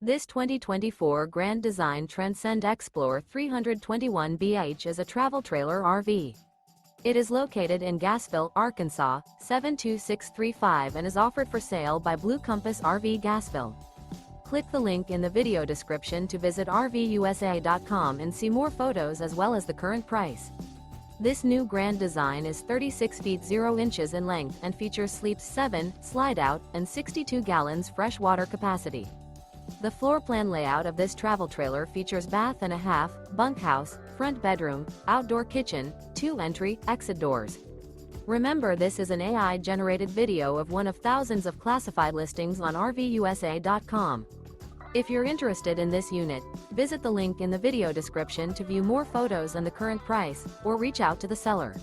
This 2024 Grand Design Transcend Xplor 321BH is a travel trailer RV. It is located in Gassville, Arkansas, 72635 and is offered for sale by Blue Compass RV Gassville. Click the link in the video description to visit RVUSA.com and see more photos as well as the current price. This new Grand Design is 36 feet 0 inches in length and features sleeps 7, slide-out, and 62 gallons fresh water capacity. The floor plan layout of this travel trailer features bath and a half, bunkhouse, front bedroom, outdoor kitchen, 2 entry/exit doors. Remember, this is an AI-generated video of one of thousands of classified listings on RVUSA.com. If you're interested in this unit, visit the link in the video description to view more photos and the current price, or reach out to the seller.